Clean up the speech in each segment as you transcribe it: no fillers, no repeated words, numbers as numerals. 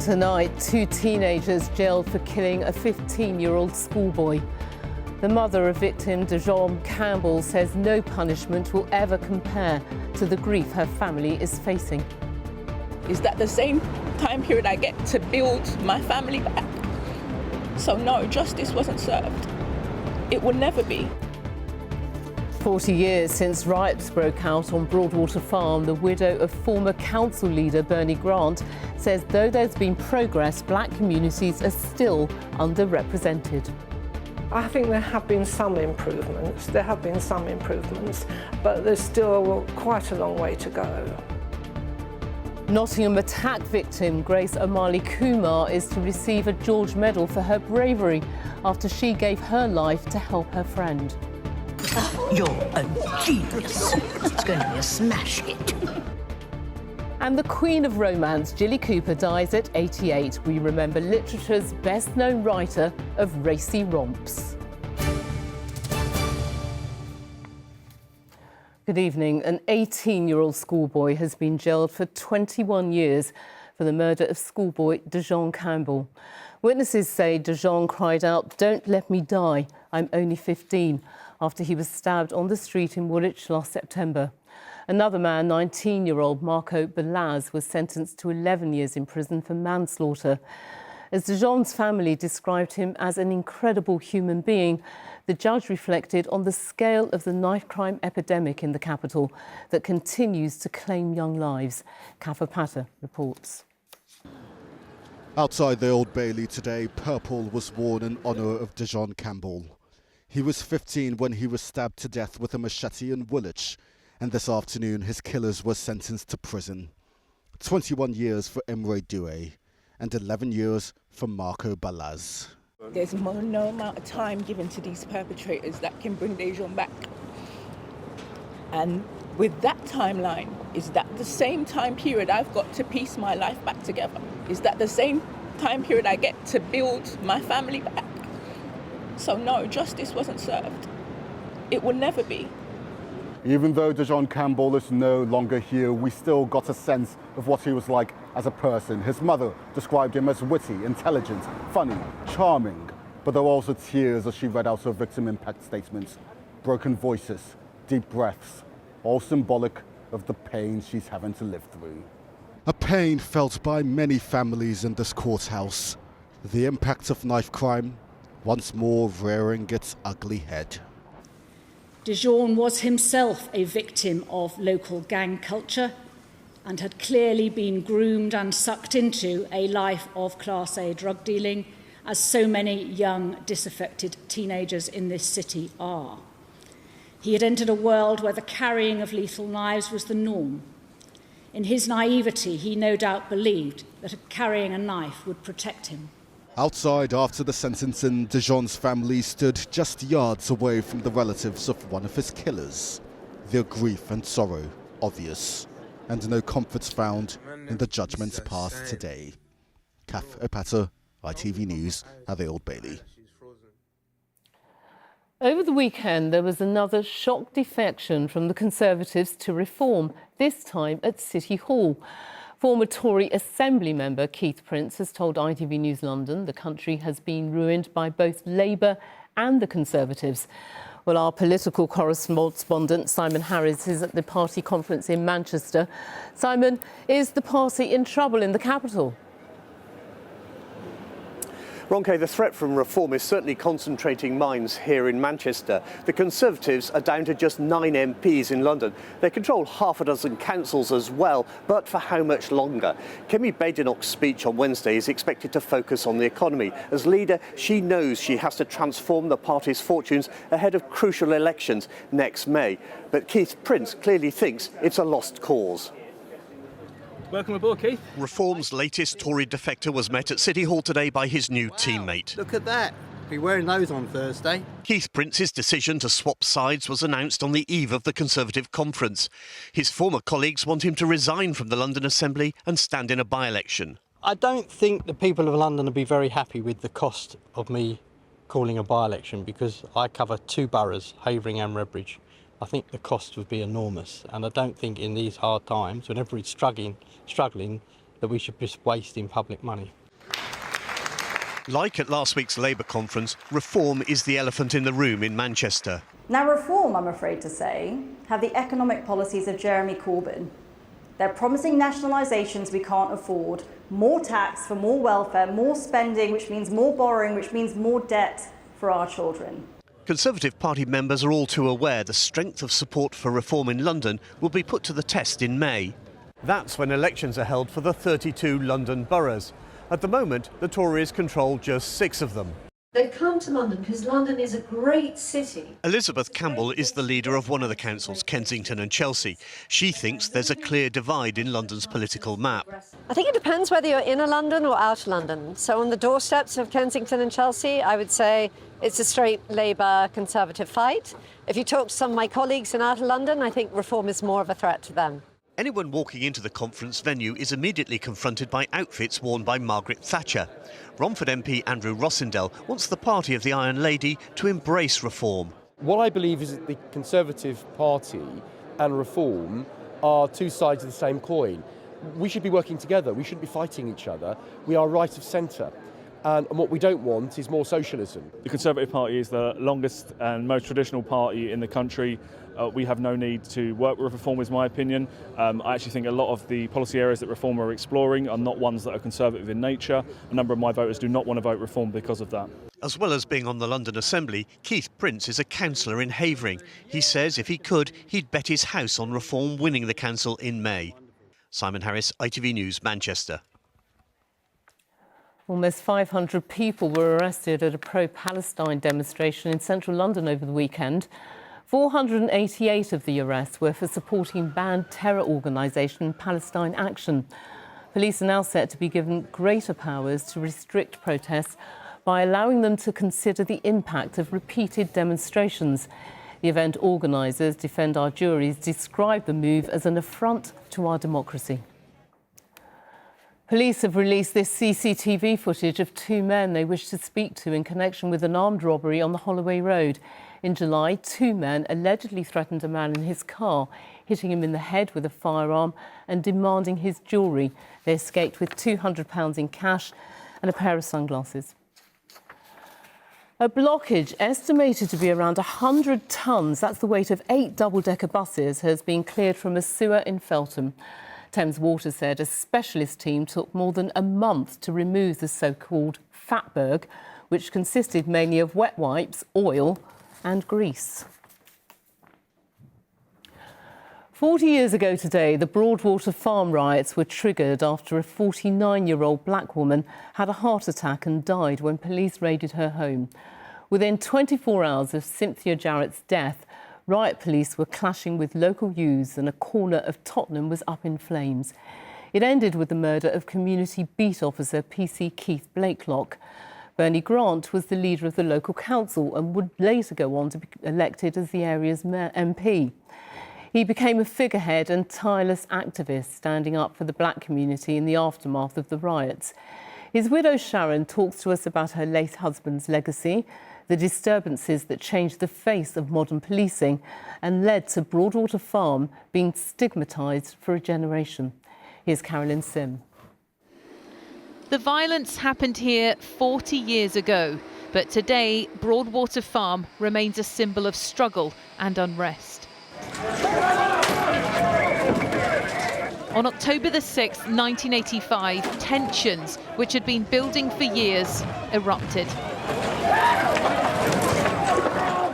Tonight, two teenagers jailed for killing a 15-year-old schoolboy. The mother of victim Dijon Campbell says no punishment will ever compare to the grief her family is facing. Is that the same time period I get to build my family back? So no, justice wasn't served. It will never be. 40 years since riots broke out on Broadwater Farm, the widow of former council leader Bernie Grant says though there's been progress, black communities are still underrepresented. I think there have been some improvements. But there's still quite a long way to go. Nottingham attack victim Grace O'Malley Kumar is to receive a George Medal for her bravery after she gave her life to help her friend. You're a genius. It's going to be a smash hit. And the Queen of Romance, Jilly Cooper, dies at 88. We remember literature's best-known writer of racy romps. Good evening. An 18-year-old schoolboy has been jailed for 21 years for the murder of schoolboy Dijon Campbell. Witnesses say Dijon cried out, "Don't let me die, I'm only 15," after he was stabbed on the street in Woolwich last September. Another man, 19-year-old Marco Balaz, was sentenced to 11 years in prison for manslaughter. As Dijon's family described him as an incredible human being, the judge reflected on the scale of the knife crime epidemic in the capital that continues to claim young lives. Kafa Patter reports. Outside the Old Bailey today, purple was worn in honour of Dijon Campbell. He was 15 when he was stabbed to death with a machete in Woolwich, and this afternoon his killers were sentenced to prison. 21 years for Emre Doué and 11 years for Marco Balaz. There's no amount of time given to these perpetrators that can bring Dijon back. And with that timeline, is that the same time period I've got to piece my life back together? Is that the same time period I get to build my family back? So no, justice wasn't served. It will never be. Even though Dijon Campbell is no longer here, we still got a sense of what he was like as a person. His mother described him as witty, intelligent, funny, charming. But there were also tears as she read out her victim impact statements. Broken voices, deep breaths, all symbolic of the pain she's having to live through. A pain felt by many families in this courthouse. The impact of knife crime once more rearing its ugly head. Dijon was himself a victim of local gang culture and had clearly been groomed and sucked into a life of Class A drug dealing, as so many young, disaffected teenagers in this city are. He had entered a world where the carrying of lethal knives was the norm. In his naivety, he no doubt believed that carrying a knife would protect him. Outside after the sentencing, Dijon's family stood just yards away from the relatives of one of his killers. Their grief and sorrow obvious, and no comforts found in the judgments passed today. Kath Opata, ITV News at the Old Bailey. Over the weekend, there was another shock defection from the Conservatives to Reform, this time at City Hall. Former Tory Assembly member Keith Prince has told ITV News London the country has been ruined by both Labour and the Conservatives. Well, our political correspondent Simon Harris is at the party conference in Manchester. Simon, is the party in trouble in the capital? Ronke, the threat from Reform is certainly concentrating minds here in Manchester. The Conservatives are down to just 9 MPs in London. They control half a dozen councils as well, but for how much longer? Kemi Badenoch's speech on Wednesday is expected to focus on the economy. As leader, she knows she has to transform the party's fortunes ahead of crucial elections next May. But Keith Prince clearly thinks it's a lost cause. Welcome aboard, Keith. Reform's latest Tory defector was met at City Hall today by his new teammate. Look at that. Be wearing those on Thursday. Keith Prince's decision to swap sides was announced on the eve of the Conservative conference. His former colleagues want him to resign from the London Assembly and stand in a by-election. I don't think the people of London will be very happy with the cost of me calling a by-election because I cover 2 boroughs, Havering and Redbridge. I think the cost would be enormous, and I don't think in these hard times, when everybody's struggling, that we should just wasting public money. Like at last week's Labour conference, reform is the elephant in the room in Manchester. Now reform, I'm afraid to say, have the economic policies of Jeremy Corbyn. They're promising nationalisations we can't afford, more tax for more welfare, more spending, which means more borrowing, which means more debt for our children. Conservative Party members are all too aware the strength of support for reform in London will be put to the test in May. That's when elections are held for the 32 London boroughs. At the moment, the Tories control just 6 of them. They come to London because London is a great city. Elizabeth Campbell is the leader of one of the councils, Kensington and Chelsea. She thinks there's a clear divide in London's political map. I think it depends whether you're in London or out of London. So on the doorsteps of Kensington and Chelsea, I would say it's a straight Labour Conservative fight. If you talk to some of my colleagues in out of London, I think reform is more of a threat to them. Anyone walking into the conference venue is immediately confronted by outfits worn by Margaret Thatcher. Romford MP Andrew Rossendale wants the party of the Iron Lady to embrace reform. What I believe is that the Conservative Party and reform are two sides of the same coin. We should be working together. We shouldn't be fighting each other. We are right of centre. And what we don't want is more socialism. The Conservative Party is the longest and most traditional party in the country. We have no need to work with reform, is my opinion. I actually think a lot of the policy areas that reform are exploring are not ones that are conservative in nature. A number of my voters do not want to vote reform because of that. As well as being on the London Assembly, Keith Prince is a councillor in Havering. He says if he could, he'd bet his house on reform winning the council in May. Simon Harris, ITV News, Manchester. Almost 500 people were arrested at a pro-Palestine demonstration in central London over the weekend. 488 of the arrests were for supporting banned terror organisation Palestine Action. Police are now set to be given greater powers to restrict protests by allowing them to consider the impact of repeated demonstrations. The event organisers, Defend Our Juries, described the move as an affront to our democracy. Police have released this CCTV footage of 2 men they wish to speak to in connection with an armed robbery on the Holloway Road. In July, 2 men allegedly threatened a man in his car, hitting him in the head with a firearm and demanding his jewellery. They escaped with £200 in cash and a pair of sunglasses. A blockage estimated to be around 100 tonnes, that's the weight of 8 double-decker buses, has been cleared from a sewer in Feltham. Thames Water said a specialist team took more than a month to remove the so-called fatberg, which consisted mainly of wet wipes, oil and grease. 40 years ago today, the Broadwater Farm riots were triggered after a 49-year-old black woman had a heart attack and died when police raided her home. Within 24 hours of Cynthia Jarrett's death, riot police were clashing with local youths and a corner of Tottenham was up in flames. It ended with the murder of community beat officer PC Keith Blakelock. Bernie Grant was the leader of the local council and would later go on to be elected as the area's MP. He became a figurehead and tireless activist, standing up for the black community in the aftermath of the riots. His widow Sharon talks to us about her late husband's legacy, the disturbances that changed the face of modern policing and led to Broadwater Farm being stigmatised for a generation. Here's Carolyn Sim. The violence happened here 40 years ago, but today Broadwater Farm remains a symbol of struggle and unrest. On October the 6th, 1985, tensions, which had been building for years, erupted.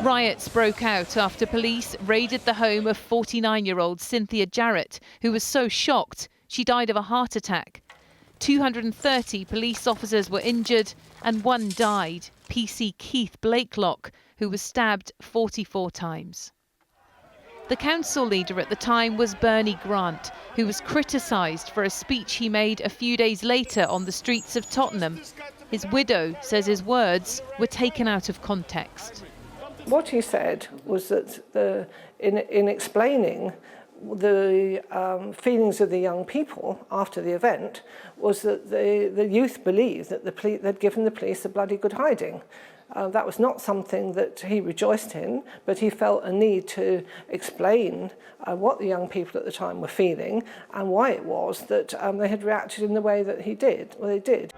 Riots broke out after police raided the home of 49-year-old Cynthia Jarrett, who was so shocked she died of a heart attack. 230 police officers were injured and 1 died, PC Keith Blakelock, who was stabbed 44 times. The council leader at the time was Bernie Grant, who was criticised for a speech he made a few days later on the streets of Tottenham. His widow says his words were taken out of context. What he said was that in explaining the feelings of the young people after the event was that the youth believed that they'd given the police a bloody good hiding. That was not something that he rejoiced in, but he felt a need to explain what the young people at the time were feeling and why it was that they had reacted in the way that they did.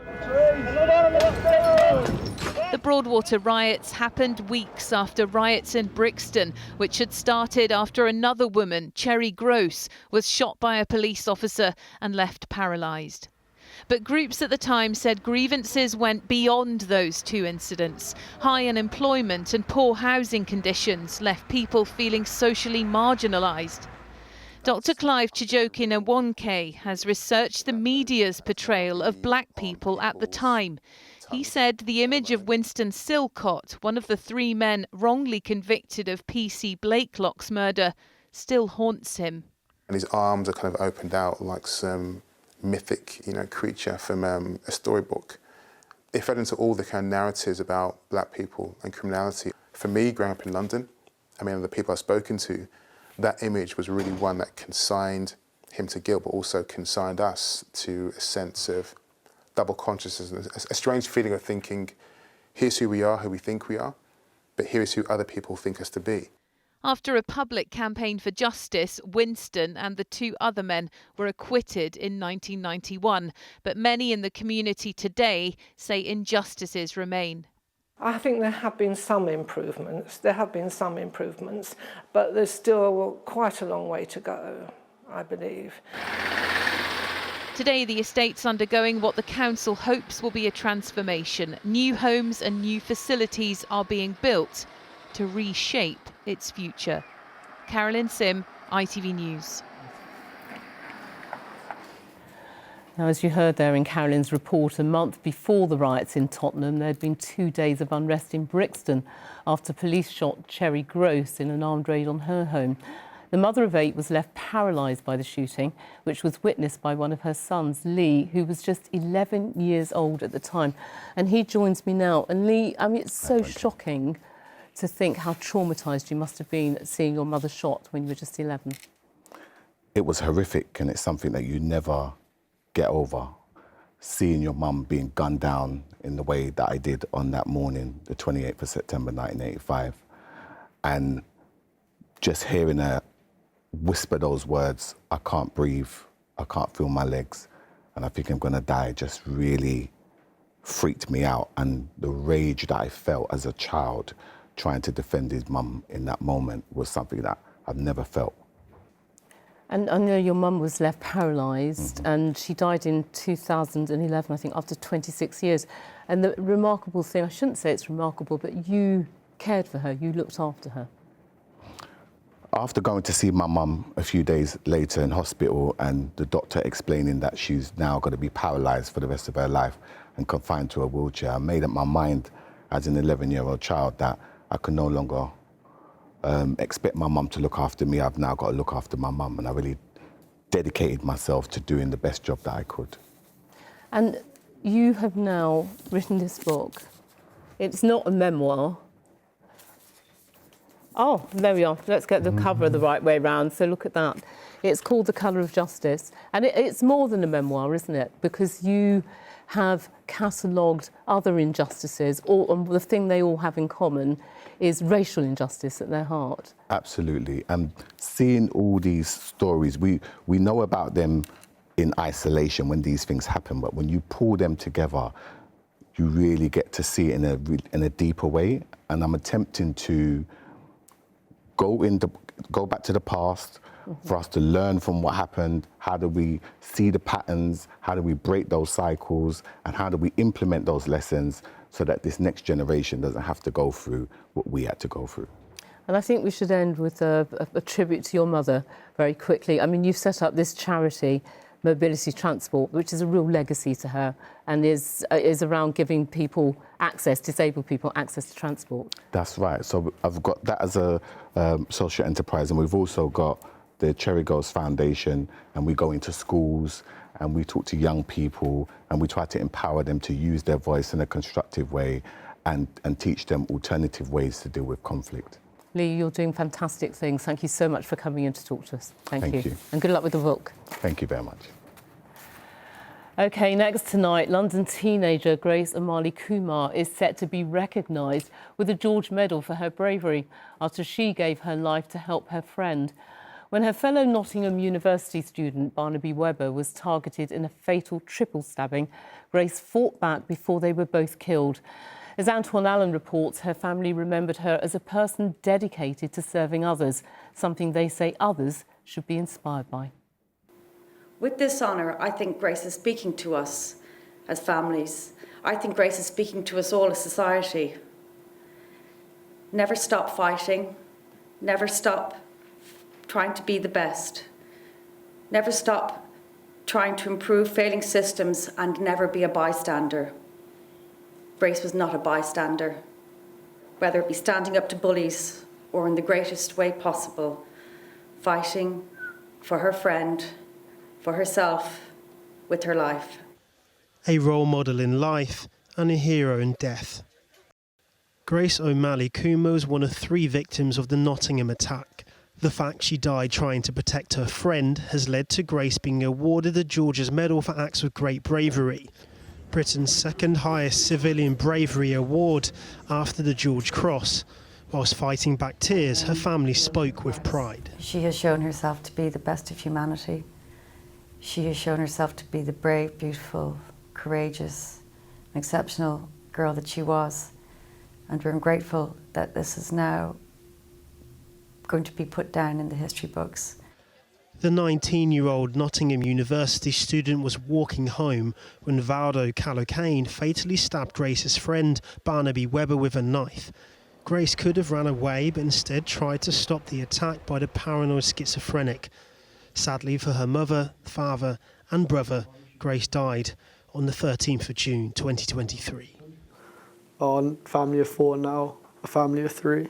The Broadwater riots happened weeks after riots in Brixton, which had started after another woman, Cherry Gross, was shot by a police officer and left paralysed. But groups at the time said grievances went beyond those two incidents. High unemployment and poor housing conditions left people feeling socially marginalised. Dr. Clive Chijokin-Awonke has researched the media's portrayal of black people at the time. He said the image of Winston Silcott, one of the three men wrongly convicted of PC Blakelock's murder, still haunts him. And his arms are kind of opened out like some mythic, creature from a storybook. It fed into all the kind of narratives about black people and criminality. For me, growing up in London, the people I've spoken to, that image was really one that consigned him to guilt, but also consigned us to a sense of double consciousness, a strange feeling of thinking, here's who we are, who we think we are, but here's who other people think us to be. After a public campaign for justice, Winston and the two other men were acquitted in 1991. But many in the community today say injustices remain. I think there have been some improvements. But there's still quite a long way to go, I believe. Today, the estate's undergoing what the council hopes will be a transformation. New homes and new facilities are being built to reshape its future. Carolyn Sim, ITV News. Now, as you heard there in Carolyn's report, a month before the riots in Tottenham, there had been 2 days of unrest in Brixton after police shot Cherry Gross in an armed raid on her home. The mother of 8 was left paralysed by the shooting, which was witnessed by one of her sons, Lee, who was just 11 years old at the time. And he joins me now. And Lee, it's so shocking to think how traumatised you must have been at seeing your mother shot when you were just 11. It was horrific, and it's something that you never get over. Seeing your mum being gunned down in the way that I did on that morning, the 28th of September 1985, and just hearing her whisper those words, I can't breathe, I can't feel my legs, and I think I'm gonna die, just really freaked me out. And the rage that I felt as a child trying to defend his mum in that moment was something that I've never felt. And I know your mum was left paralysed, and she died in 2011, I think, after 26 years. And the remarkable thing, I shouldn't say it's remarkable, but you cared for her, you looked after her. After going to see my mum a few days later in hospital and the doctor explaining that she's now going to be paralysed for the rest of her life and confined to a wheelchair, I made up my mind as an 11-year-old child that I could no longer expect my mum to look after me. I've now got to look after my mum, and I really dedicated myself to doing the best job that I could. And you have now written this book. It's not a memoir. Oh, there we are. Let's get the cover the right way round. So look at that. It's called The Colour of Justice. And it's more than a memoir, isn't it? Because you have catalogued other injustices, and the thing they all have in common is racial injustice at their heart. Absolutely. And seeing all these stories, we know about them in isolation when these things happen, but when you pull them together, you really get to see it in a deeper way. And I'm attempting to go back to the past, for us to learn from what happened. How do we see the patterns? How do we break those cycles? And how do we implement those lessons so that this next generation doesn't have to go through what we had to go through? And I think we should end with a tribute to your mother very quickly. I mean, you've set up this charity, Mobility Transport, which is a real legacy to her and is around giving people access, disabled people access to transport. That's right. So I've got that as a social enterprise, and we've also got the Cherry Girls Foundation, and we go into schools and we talk to young people and we try to empower them to use their voice in a constructive way and teach them alternative ways to deal with conflict. Lee, you're doing fantastic things. Thank you so much for coming in to talk to us. Thank you. You. And good luck with the book. Thank you very much. OK, next tonight, London teenager Grace Kumar is set to be recognised with a George Medal for her bravery after she gave her life to help her friend. When her fellow Nottingham University student Barnaby Webber was targeted in a fatal triple stabbing, Grace fought back before they were both killed. As Antoine Allen reports, her family remembered her as a person dedicated to serving others, something they say others should be inspired by. With this honour, I think Grace is speaking to us as families. I think Grace is speaking to us all as society. Never stop fighting. Never stop trying to be the best. Never stop trying to improve failing systems, and never be a bystander. Grace was not a bystander, whether it be standing up to bullies or in the greatest way possible, fighting for her friend, for herself, with her life. A role model in life and a hero in death. Grace Kumar was one of 3 victims of the Nottingham attack. The fact she died trying to protect her friend has led to Grace being awarded the George's Medal for acts of great bravery, Britain's second highest civilian bravery award after the George Cross. Whilst fighting back tears, her family spoke with pride. She has shown herself to be the best of humanity. She has shown herself to be the brave, beautiful, courageous, exceptional girl that she was. And we're grateful that this is now going to be put down in the history books. The 19-year-old Nottingham University student was walking home when Valdo Calocane fatally stabbed Grace's friend Barnaby Webber with a knife. Grace could have ran away, but instead tried to stop the attack by the paranoid schizophrenic. Sadly for her mother, father and brother, Grace died on the 13th of June 2023. Our family of 4 now, a family of 3.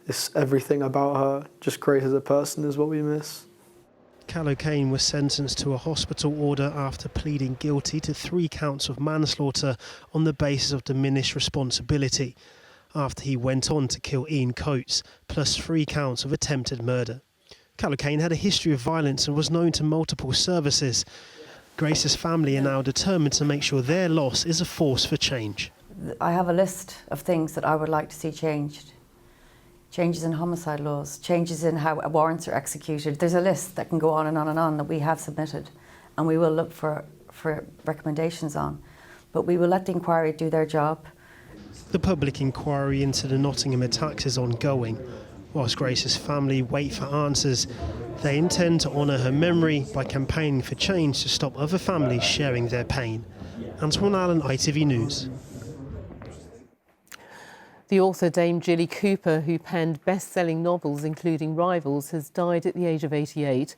It's everything about her. Just Grace as a person is what we miss. Calocane was sentenced to a hospital order after pleading guilty to 3 counts of manslaughter on the basis of diminished responsibility, after he went on to kill Ian Coates, plus 3 counts of attempted murder. Calocane had a history of violence and was known to multiple services. Grace's family are now determined to make sure their loss is a force for change. I have a list of things that I would like to see changed. Changes in homicide laws, changes in how warrants are executed. There's a list that can go on and on and on that we have submitted, and we will look for recommendations on. But we will let the inquiry do their job. The public inquiry into the Nottingham attacks is ongoing. Whilst Grace's family wait for answers, they intend to honour her memory by campaigning for change to stop other families sharing their pain. Antoine Allen, ITV News. The author Dame Jilly Cooper, who penned best-selling novels including Rivals, has died at the age of 88.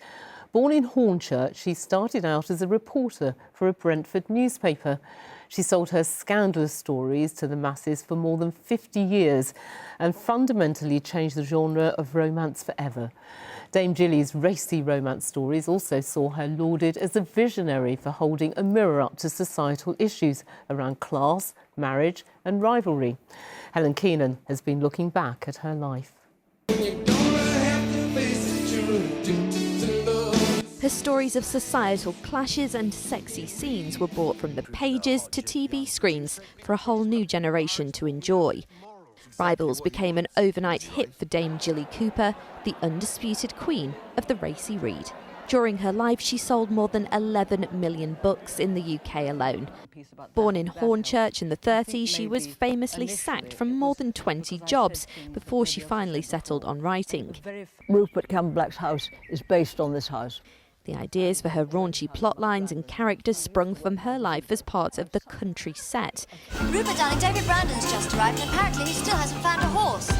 Born in Hornchurch, she started out as a reporter for a Brentford newspaper. She sold her scandalous stories to the masses for more than 50 years and fundamentally changed the genre of romance forever. Dame Jilly's racy romance stories also saw her lauded as a visionary for holding a mirror up to societal issues around class, marriage and rivalry. Helen Keenan has been looking back at her life. Her stories of societal clashes and sexy scenes were brought from the pages to TV screens for a whole new generation to enjoy. Rivals became an overnight hit for Dame Jilly Cooper, the undisputed queen of the racy read. During her life, she sold more than 11 million books in the UK alone. Born in Hornchurch in the 30s, she was famously sacked from more than 20 jobs before she finally settled on writing. Rupert Campbell-Black's house is based on this house. The ideas for her raunchy plotlines and characters sprung from her life as part of the country set. Rupert, darling, David Brandon's just arrived and apparently he still hasn't found a horse.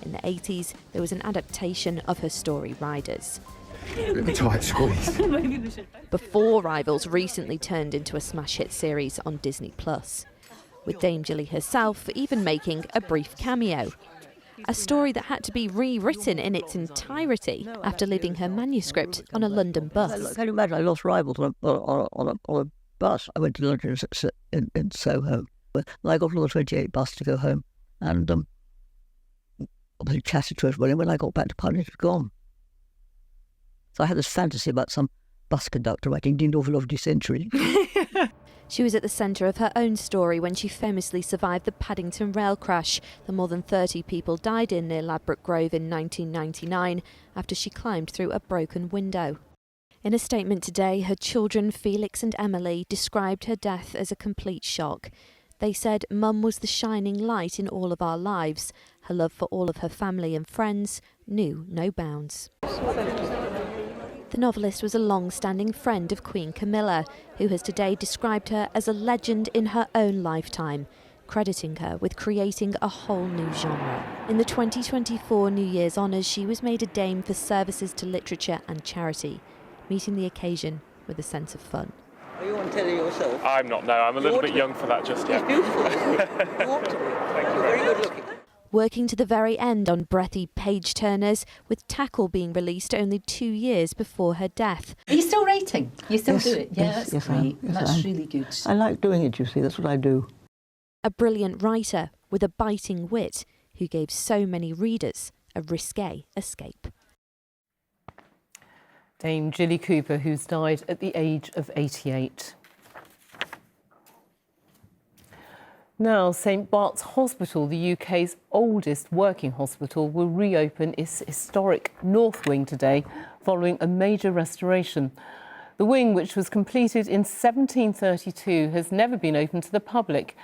In the 80s, there was an adaptation of her story Riders. Bit of a tight squeeze. Before Rivals recently turned into a smash hit series on Disney+, with Dame Jilly herself even making a brief cameo. A story that had to be rewritten in its entirety after leaving her manuscript on a London bus. Can you imagine? I lost Rivals on a bus. I went to London in Soho. And I got on the 28 bus to go home, and I chatted to everybody. And when I got back to Putney, it was gone. So I had this fantasy about some bus conductor writing "Ding Dong Lovely Century." She was at the centre of her own story when she famously survived the Paddington rail crash that more than 30 people died in near Ladbroke Grove in 1999 after she climbed through a broken window. In a statement today, her children Felix and Emily described her death as a complete shock. They said Mum was the shining light in all of our lives. Her love for all of her family and friends knew no bounds. The novelist was a long-standing friend of Queen Camilla, who has today described her as a legend in her own lifetime, crediting her with creating a whole new genre. In the 2024 New Year's honours, she was made a Dame for services to literature and charity, meeting the occasion with a sense of fun. Are you on telly yourself? I'm not, no. I'm a little bit young for that just yet. It's beautiful, isn't it? You ought to be. Thank you Very good looking. Working to the very end on breathy page-turners, with Tackle being released only 2 years before her death. Are you still writing? You still Yes, do it? Yeah, yes, that's yes, great. yes, That's really good. I like doing it, you see, that's what I do. A brilliant writer with a biting wit who gave so many readers a risque escape. Dame Jilly Cooper, who's died at the age of 88. Now, St Bart's Hospital, the UK's oldest working hospital, will reopen its historic North Wing today following a major restoration. The wing, which was completed in 1732, has never been open to the public.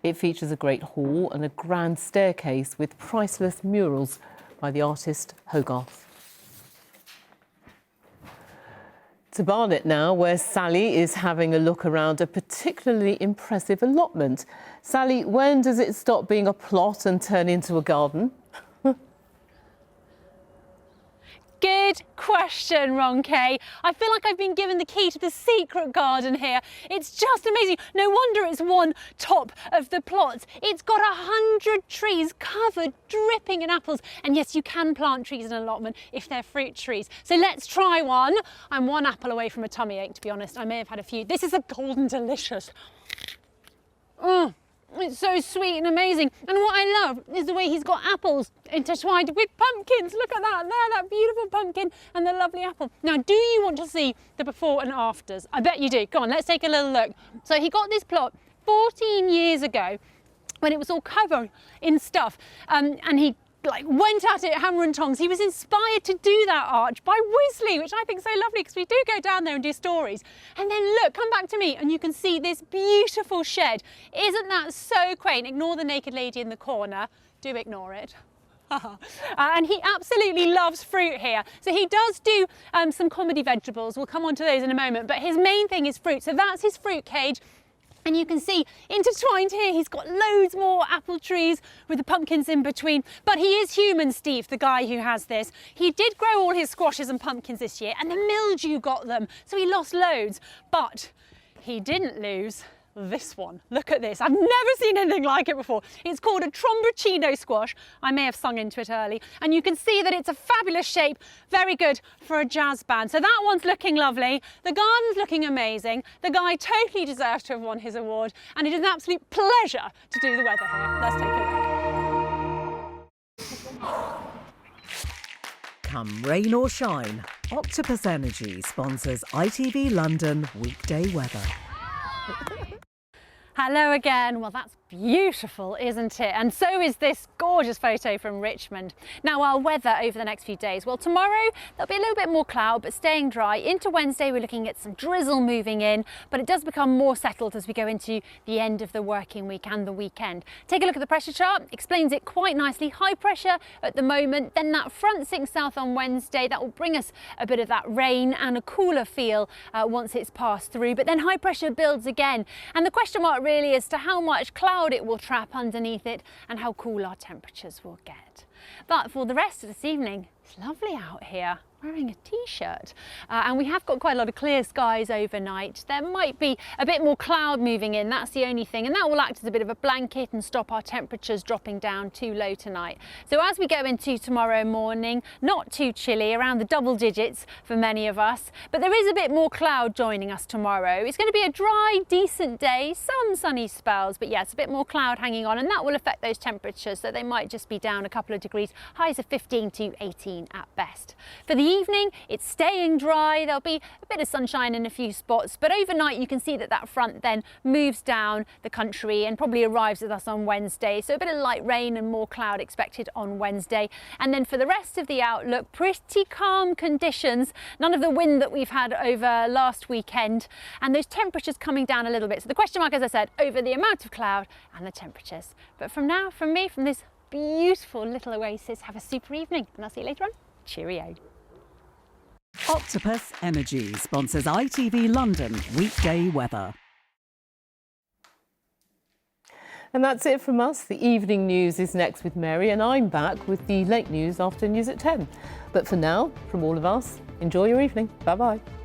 It features a great hall and a grand staircase with priceless murals by the artist Hogarth. To Barnet now, where Sally is having a look around a particularly impressive allotment. Sally, when does it stop being a plot and turn into a garden? Good question, Ronke. I feel like I've been given the key to the secret garden here. It's just amazing. No wonder it's one top of the plots. It's got 100 trees covered, dripping in apples. And yes, you can plant trees in an allotment if they're fruit trees. So let's try one. I'm one apple away from a tummy ache, to be honest. I may have had a few. This is a golden delicious. It's so sweet and amazing. And what I love is the way he's got apples intertwined with pumpkins. Look at that there, that beautiful pumpkin and the lovely apple. Now, do you want to see the before and afters? I bet you do. Go on, let's take a little look. So he got this plot 14 years ago when it was all covered in stuff. And he went at it hammer and tongs. He was inspired to do that arch by Wisley, which I think is so lovely because we do go down there and do stories. And then look, come back to me and you can see this beautiful shed. Isn't that so quaint? Ignore the naked lady in the corner. Do ignore it. And he absolutely loves fruit here. So he does do some comedy vegetables. We'll come on to those in a moment. But his main thing is fruit. So that's his fruit cage. And you can see intertwined here, he's got loads more apple trees with the pumpkins in between. But he is human, Steve, the guy who has this. He did grow all his squashes and pumpkins this year and the mildew got them. So he lost loads, but he didn't lose this one. Look at this. I've never seen anything like it before. It's called a tromboncino squash. I may have sung into it early. And you can see that it's a fabulous shape, very good for a jazz band. So that one's looking lovely. The garden's looking amazing. The guy totally deserves to have won his award. And it is an absolute pleasure to do the weather here. Let's take a look. Come rain or shine, Octopus Energy sponsors ITV London weekday weather. Hello again. Well, that's beautiful, isn't it? And so is this gorgeous photo from Richmond. Now, our weather over the next few days. Well, tomorrow there'll be a little bit more cloud, but staying dry. Into Wednesday, we're looking at some drizzle moving in, but it does become more settled as we go into the end of the working week and the weekend. Take a look at the pressure chart. Explains it quite nicely. High pressure at the moment, then that front sinks south on Wednesday. That will bring us a bit of that rain and a cooler feel once it's passed through, but then high pressure builds again. And the question mark really is to how much cloud it will trap underneath it and how cool our temperatures will get. But for the rest of this evening, it's lovely out here. Wearing a t-shirt and we have got quite a lot of clear skies overnight. There might be a bit more cloud moving in, that's the only thing, and that will act as a bit of a blanket and stop our temperatures dropping down too low tonight. So as we go into tomorrow morning, not too chilly, around the double digits for many of us, but there is a bit more cloud joining us tomorrow. It's going to be a dry, decent day, some sunny spells, but yes, a bit more cloud hanging on, and that will affect those temperatures, so they might just be down a couple of degrees degrees, highs of 15 to 18 at best. For the evening, it's staying dry. There'll be a bit of sunshine in a few spots, but overnight you can see that that front then moves down the country and probably arrives with us on Wednesday. So a bit of light rain and more cloud expected on Wednesday. And then for the rest of the outlook, pretty calm conditions. None of the wind that we've had over last weekend, and those temperatures coming down a little bit. So the question mark, as I said, over the amount of cloud and the temperatures. But from now, from me, from this beautiful little oasis, have a super evening, and I'll see you later on. Cheerio. Octopus Energy sponsors ITV London weekday weather. And that's it from us. The evening news is next with Mary, and I'm back with the late news after news at 10. But for now, from all of us, enjoy your evening. Bye-bye.